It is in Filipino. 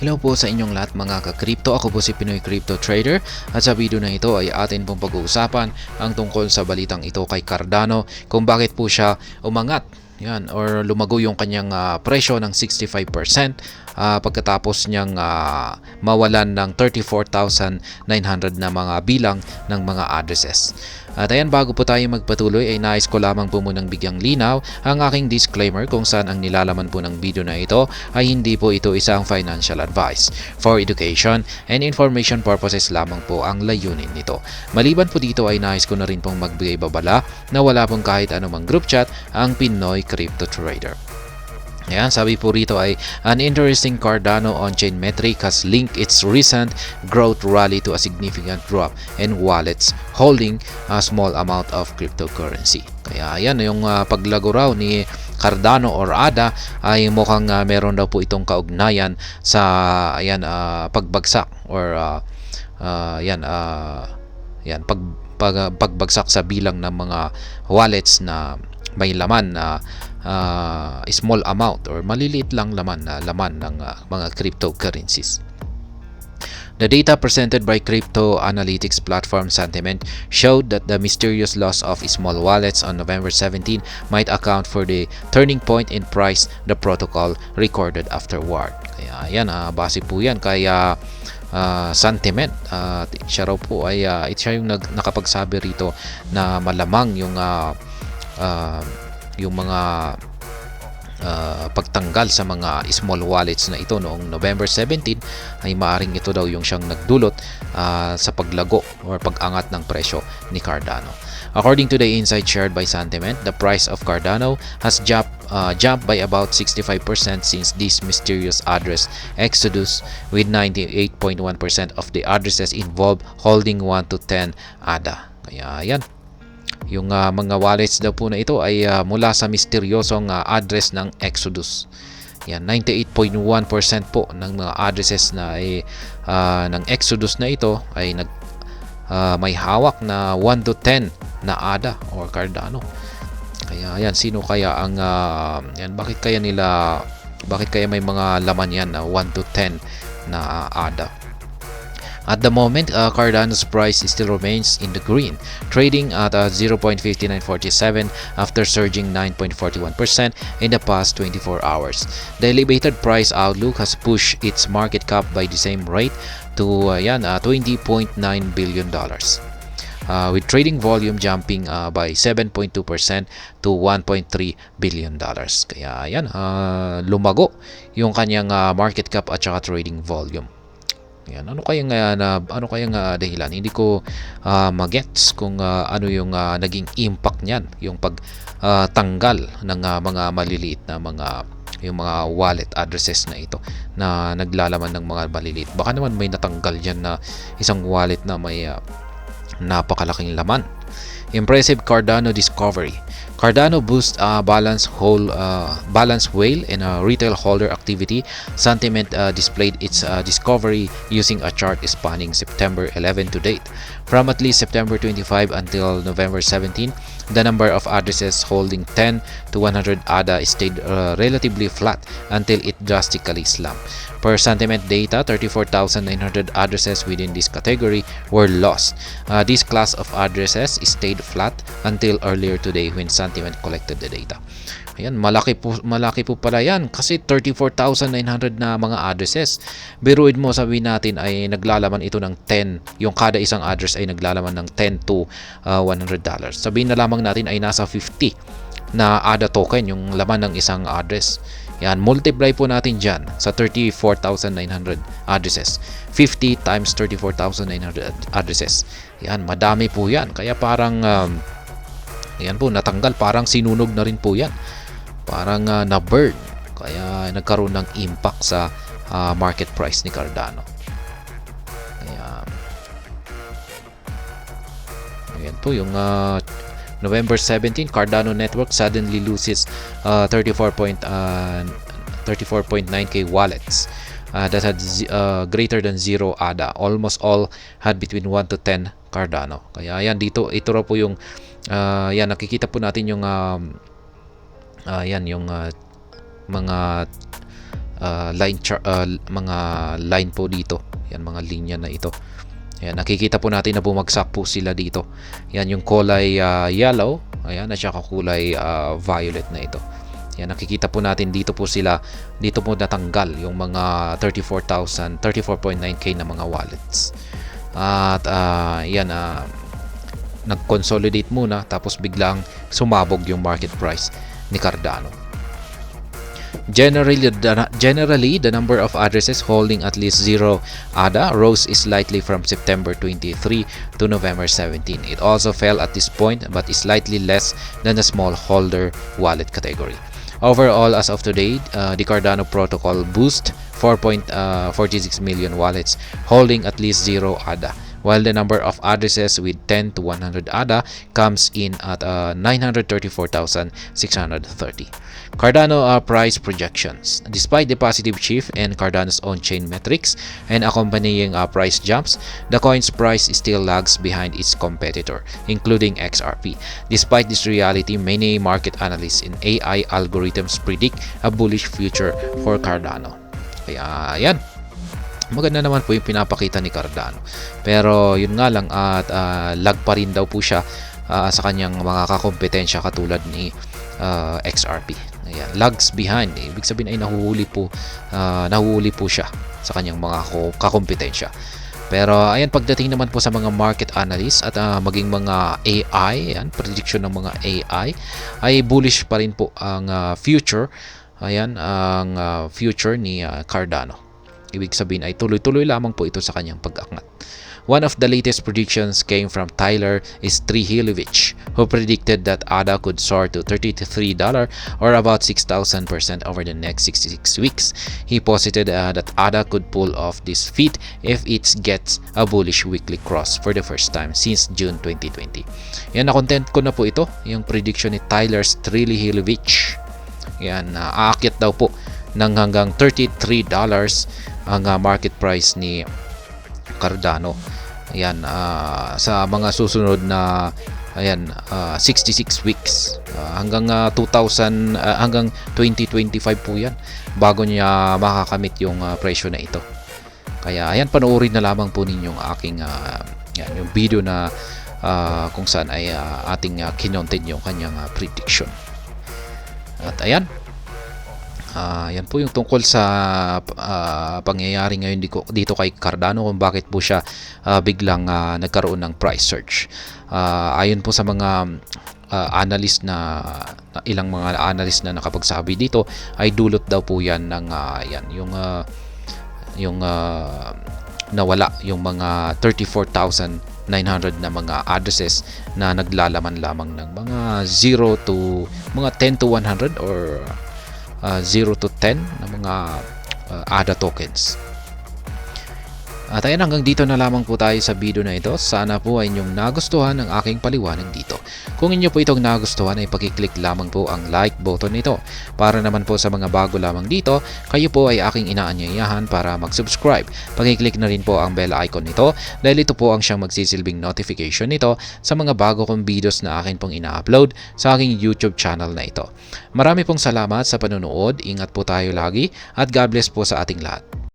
Hello po sa inyong lahat mga ka-crypto. Ako po si Pinoy Crypto Trader at sa video na ito ay atin pong pag-uusapan ang tungkol sa balitang ito kay Cardano kung bakit po siya umangat or lumago yung kanyang presyo ng 65% pagkatapos niyang mawalan ng 34,900 na mga bilang ng mga addresses. At ayan, bago po tayo magpatuloy ay nais ko lamang po munang bigyang linaw ang aking disclaimer kung saan ang nilalaman po ng video na ito ay hindi po ito isang financial advice. For education and information purposes lamang po ang layunin nito. Maliban po dito ay nais ko na rin pong magbigay babala na wala pong kahit anumang group chat ang Pinoy Crypto Trader. Ayan, sabi po rito ay an interesting Cardano on-chain metric has linked its recent growth rally to a significant drop in wallets holding a small amount of cryptocurrency. Kaya ayan, yung paglago raw ni Cardano or ADA ay mukhang meron daw po itong kaugnayan sa pagbagsak or pagbagsak sa bilang ng mga wallets na may laman na small amount or maliliit lang laman ng mga cryptocurrencies. The data presented by crypto analytics platform Sentiment showed that the mysterious loss of small wallets on November 17 might account for the turning point in price the protocol recorded afterward. Kaya yan, base po yan kaya Sentiment. Siya raw po ay siya yung nakapagsabi rito na malamang yung mga pagtanggal sa mga small wallets na ito noong November 17 ay maaring ito daw yung siyang nagdulot sa paglago or pag-angat ng presyo ni Cardano. According to the insight shared by Sentiment, the price of Cardano has jumped by about 65% since this mysterious address exodus, with 98.1% of the addresses involved holding 1 to 10 ADA. Kaya yan, yung mga wallets daw po na ito ay mula sa misteryosong address ng Exodus. Yan, 98.1% po ng mga addresses na ng Exodus na ito ay may hawak na 1 to 10 na ADA or Cardano. Kaya yan, sino kaya ang bakit kaya may mga laman yan na 1 to 10 na ADA? At the moment, Cardano's price still remains in the green, trading at 0.5947 after surging 9.41% in the past 24 hours. The elevated price outlook has pushed its market cap by the same rate to $20.9 billion. With trading volume jumping by 7.2% to $1.3 billion. Kaya yan, lumago yung kanyang market cap at saka trading volume. Yan, ano kayang dahilan? Hindi ko magets kung ano yung naging impact niyan, yung pagtanggal ng mga maliliit na yung mga wallet addresses na ito na naglalaman ng mga maliliit. Baka naman may natanggal diyan na isang wallet na may napakalaking laman. Impressive Cardano discovery. Cardano boosts balance whale and retail holder activity. Sentiment displayed its discovery using a chart spanning September 11 to date. From at least September 25 until November 17, the number of addresses holding 10 to 100 ADA stayed relatively flat until it drastically slumped. Per Sentiment data, 34,900 addresses within this category were lost. This class of addresses stayed flat until earlier today when Sentiment collected the data. Ayan, malaki po pala yan kasi 34,900 na mga addresses. Biruin mo, sabihin natin ay naglalaman ito ng 10, yung kada isang address ay naglalaman ng 10 to $100. Sabihin na lamang natin ay nasa 50 na ADA token yung laman ng isang address. Yan, multiply po natin dyan sa 34,900 addresses. 50 times 34,900 addresses. Yan, madami po yan. Kaya parang, yan po, natanggal. Parang sinunog na rin po yan. Parang na-burn. Kaya nagkaroon ng impact sa market price ni Cardano. Kaya, ayan po yung November 17, Cardano network suddenly loses 34.9k wallets that had greater than 0 ADA. Almost all had between 1 to 10 Cardano. Kaya yan, ito raw po yung yan, nakikita po natin yung yung mga mga line po dito. Yan, mga linya na ito. Ayan, nakikita po natin na bumagsak po sila dito. Yan yung kulay yellow. Ayan, at saka kulay violet na ito. Yan, nakikita po natin dito po sila. Dito po natanggal yung mga 34.9k na mga wallets. At yan, nag-consolidate muna tapos biglang sumabog yung market price ni Cardano. Generally, the number of addresses holding at least 0 ADA rose slightly from September 23 to November 17. It also fell at this point but is slightly less than the small holder wallet category. Overall, as of today, the Cardano protocol boasts 4.46 million wallets holding at least 0 ADA, while the number of addresses with 10 to 100 ADA comes in at 934,630. Cardano price projections. Despite the positive shift in Cardano's on-chain metrics and accompanying price jumps, the coin's price still lags behind its competitor, including XRP. Despite this reality, many market analysts in AI algorithms predict a bullish future for Cardano. Kaya yan, maganda naman po yung pinapakita ni Cardano. Pero yun nga lang at lag pa rin daw po siya sa kanyang mga kakompetensya katulad ni XRP. Ayan, lags behind. Ibig sabihin ay nahuhuli po siya sa kanyang mga kakompetensya. Pero ayan, pagdating naman po sa mga market analysts at maging mga AI, ayan, prediction ng mga AI ay bullish pa rin po ang future. Ayan, ang future ni Cardano. Ibig sabihin ay tuloy-tuloy lamang po ito sa kanyang pag-angat. One of the latest predictions came from Tyler Strihilevich, who predicted that ADA could soar to $33 or about 6,000% over the next 66 weeks. He posited that ADA could pull off this feat if it gets a bullish weekly cross for the first time since June 2020. Yan, na-content ko na po ito, yung prediction ni Tyler Strihilevich. Yan, aakyat daw po ng hanggang $33 ang market price ni Cardano. Ayan, sa mga susunod na 66 weeks hanggang 2025 po yan bago niya makakamit yung presyo na ito. Kaya ayan, panoorin na lamang po ninyong aking yung video na kung saan ay ating kinontent yung kanyang prediction. At ayan, yan po yung tungkol sa pangyayari ngayon dito kay Cardano, kung bakit po siya biglang nagkaroon ng price surge. Ayon po sa mga analyst ilang mga analyst na nakapagsabi dito, ay dulot daw po yan ng yung nawala yung mga 34,900 na mga addresses na naglalaman lamang ng mga 0 to mga 10 to 100 or 0 to 10 na mga ADA tokens. At ayan, hanggang dito na lamang po tayo sa video na ito. Sana po ay inyong nagustuhan ang aking paliwanag dito. Kung inyo po itong nagustuhan ay pakiclick lamang po ang like button nito. Para naman po sa mga bago lamang dito, kayo po ay aking inaanyayahan para mag-subscribe. Pakiclick na rin po ang bell icon nito dahil ito po ang siyang magsisilbing notification nito sa mga bago kong videos na akin pong ina-upload sa aking YouTube channel na ito. Marami pong salamat sa panonood. Ingat po tayo lagi at God bless po sa ating lahat.